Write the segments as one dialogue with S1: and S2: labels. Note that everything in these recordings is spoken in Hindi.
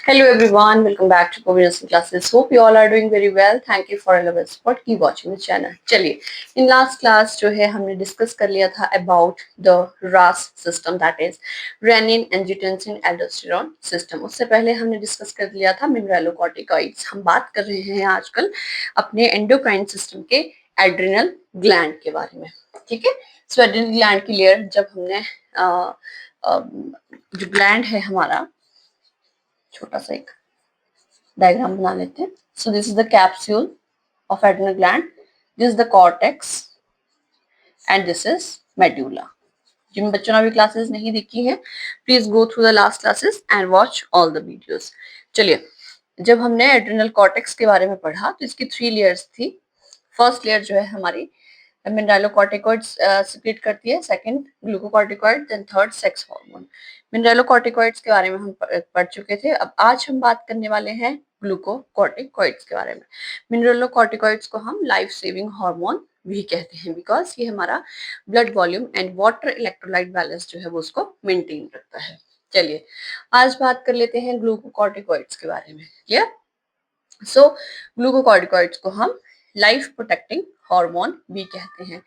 S1: Hello everyone, welcome back to Covenant Classes. Hope you all are doing very well. Thank you for your support. Keep watching the channel. चलिए, in last class जो है हमने डिस्कस कर लिया था about the RAS system, that is renin, angiotensin, aldosterone system. उससे पहले हमने डिस्कस कर लिया था mineralocorticoids. हम बात कर रहे हैं आजकल अपने एंडोक्राइन सिस्टम के एड्रिनल ग्लैंड के बारे में. ठीक है, सो एड्रिनल ग्लैंड की लेयर जब हमने जो ग्लैंड है हमारा, छोटा सा एक डायग्राम बना लेते हैं. So this is the capsule of adrenal gland, this is the cortex and this is medulla. जिन बच्चों ने अभी क्लासेस नहीं देखी है, please go through the last classes and watch all the videos. चलिए, जब हमने एड्रिनल कॉर्टेक्स के बारे में पढ़ा तो इसकी 3 लेयर्स थी. फर्स्ट लेयर जो है हमारी मिनरलोकॉर्टिकॉइड्स सिक्रेट करती है, second glucocorticoid, then third sex hormone. Mineralocorticoids के बारे में हम पढ़ चुके थे. अब आज हम बात करने वाले हैं ग्लूकोकॉर्टिकॉइड्स के बारे में. मिनरलोकॉर्टिकॉइड्स को हम लाइफ सेविंग हार्मोन भी कहते हैं बिकॉज ये हमारा blood volume and water electrolyte balance जो है वो उसको मेंटेन रखता है. चलिए, आज बात कर लेते हैं ग्लूकोकॉर्टिकॉइड्स के बारे में. क्लियर? सो ग्लूकोकॉर्टिकॉइड्स को हम लाइफ प्रोटेक्टिंग हार्मोन भी कहते हैं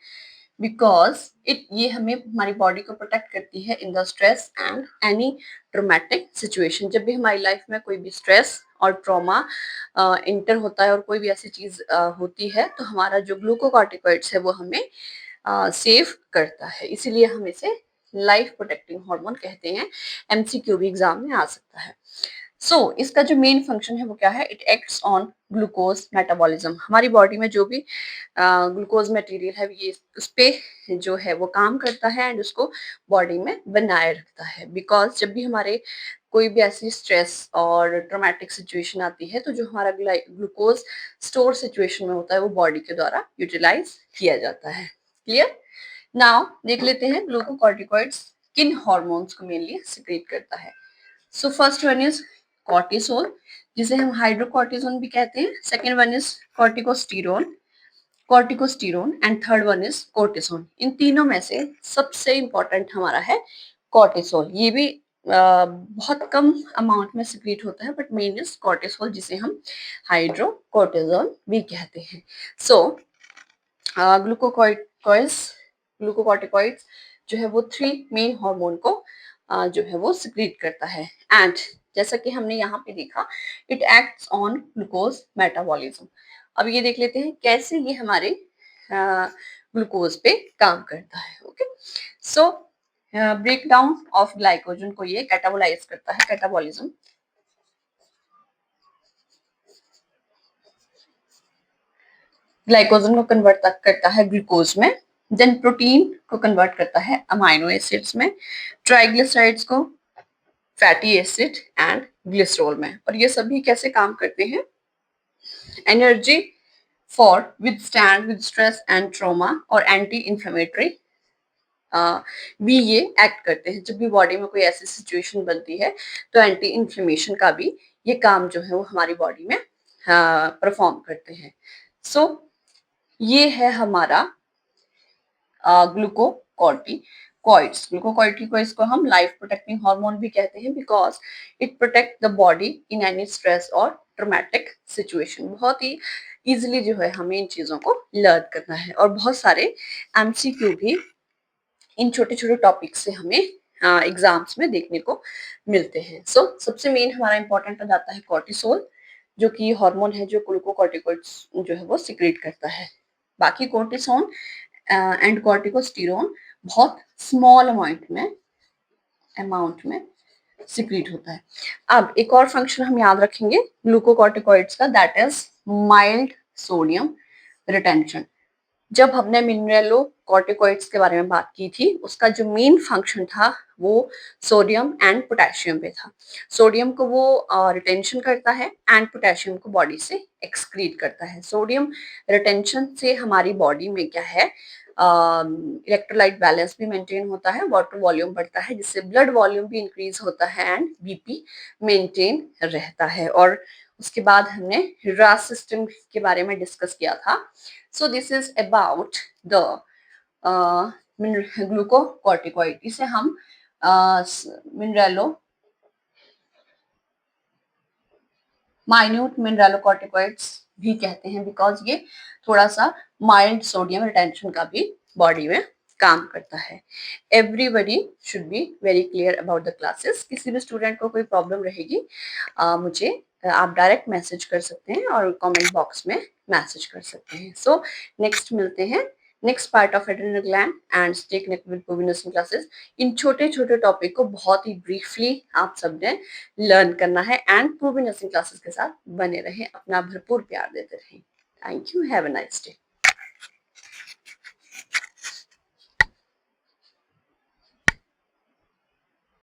S1: बिकॉज ये हमें हमारी बॉडी को प्रोटेक्ट करती है in the stress and any traumatic situation. जब भी हमारी लाइफ में कोई भी स्ट्रेस और ट्रॉमा इंटर होता है और कोई भी ऐसी चीज होती है तो हमारा जो ग्लूकोकॉर्टिकॉइड्स है वो हमें सेव करता है. इसीलिए हम इसे लाइफ प्रोटेक्टिंग हार्मोन कहते हैं. एमसीक्यू भी एग्जाम में आ सकता है. इसका जो मेन फंक्शन है वो क्या है? It acts on glucose metabolism. हमारी बॉडी में जो भी ग्लूकोज मटेरियल है ये उस पे जो है वो काम करता है एंड उसको बॉडी में बनाए रखता है. बिकॉज जब भी हमारे कोई भी ऐसी स्ट्रेस और ट्रोमैटिक सिचुएशन आती है तो जो हमारा ग्लूकोज स्टोर सिचुएशन में होता है वो बॉडी के द्वारा यूटिलाइज किया जाता है. क्लियर? नाउ देख लेते हैं ग्लूकोकॉर्टिकॉइड्स किन हॉर्मोन्स को मेनली सिक्रेट करता है. So first one is cortisol, जिसे हम हाइड्रोकॉर्टिसोन भी कहते हैं. Second one is corticosterone and third one is cortisone. इन तीनों में से सबसे इंपॉर्टेंट हमारा है कॉर्टिसोल. ये भी बहुत कम अमाउंट में सिक्रीट होता है बट मेन इज कॉर्टिसोल जिसे हम हाइड्रोकॉर्टिसोन भी कहते हैं. सो ग्लूकोकॉर्टिकॉइड्स जो है वो 3 मेन हार्मोन को जो है वो सिक्रीट करता है. एंड जैसा कि हमने यहाँ पे देखा, it acts on glucose metabolism. अब ये देख लेते हैं कैसे ये हमारे ग्लूकोज पे काम करता है. Okay, so break down of glycogen को ये कैटाबोलाइज करता है. कैटाबॉलिज्म ग्लाइकोजन को कन्वर्ट करता है ग्लूकोज में, देन प्रोटीन को कन्वर्ट करता है अमाइनो एसिड्स में, ट्राइग्लिसराइड्स को फैटी एसिड एंड ग्लिसरॉल में. और ये सभी कैसे काम करते हैं? Energy for withstand with stress and trauma और एंटी इंफ्लेमेटरी भी ये एक्ट करते हैं. जब भी बॉडी में कोई ऐसी सिचुएशन बनती है तो एंटी इंफ्लेमेशन का भी ये काम जो है वो हमारी बॉडी में परफॉर्म करते हैं. सो ये है हमारा ग्लूकोकॉर्टिकॉइड्स. ग्लूकोकॉर्टिकॉइड्स को हम लाइफ प्रोटेक्टिंग हार्मोन भी कहते हैं because it protect the body in any stress और ट्रोमैटिक सिचुएशन. बहुत ही इजिली जो है हमें इन चीजों को लर्न करना है और बहुत सारे एमसीक्यू भी इन छोटे छोटे टॉपिक से हमें एग्जाम्स में देखने को मिलते हैं. सबसे मेन हमारा इंपॉर्टेंट हो जाता है कॉर्टिसोल, जो कि हार्मोन है जो ग्लूकोकॉर्टिकॉइड्स जो है वो सिक्रेट करता है. बाकी कोर्टिसोन एंड कॉर्टिकोस्टीरोन बहुत स्मॉल अमाउंट में सिक्रीट होता है. अब एक और फंक्शन हम याद रखेंगे ग्लूकोकॉर्टिकॉइड्स का, that is mild sodium retention. जब हमने मिनरलोकॉर्टिकॉइड्स के बारे में बात की थी उसका जो मेन फंक्शन था वो सोडियम एंड पोटेशियम पे था. सोडियम को वो रिटेंशन करता है एंड पोटेशियम को बॉडी से एक्सक्रीट करता है. सोडियम रिटेंशन से हमारी बॉडी में क्या है, इलेक्ट्रोलाइट बैलेंस भी मेंटेन होता है, वाटर वॉल्यूम बढ़ता है जिससे ब्लड वॉल्यूम भी इंक्रीज होता है एंड बीपी मेंटेन रहता है. और उसके बाद हमने रास सिस्टम के बारे में डिस्कस किया था. So this is about the glucocorticoid. इसे हम मिनरलो माइन्यूट मिनरलोकॉर्टिकॉइड्स भी कहते हैं, बिकॉज ये थोड़ा सा माइल्ड सोडियम रिटेंशन का भी बॉडी में काम करता है। Everybody should be very clear about the classes. किसी भी स्टूडेंट को कोई प्रॉब्लम रहेगी मुझे आप डायरेक्ट मैसेज कर सकते हैं और कमेंट बॉक्स में मैसेज कर सकते हैं। सो नेक्स्ट मिलते हैं next part of adrenal gland and stay connected with पूर्वी नर्सिंग क्लासेस। इन छोटे छोटे टॉपिक को बहुत ही ब्रीफली आप सबने लर्न करना है एंड पूर्वी नर्सिंग क्लासेस के साथ बने रहें, अपना भरपूर प्यार देते रहें। Thank you, have a nice day.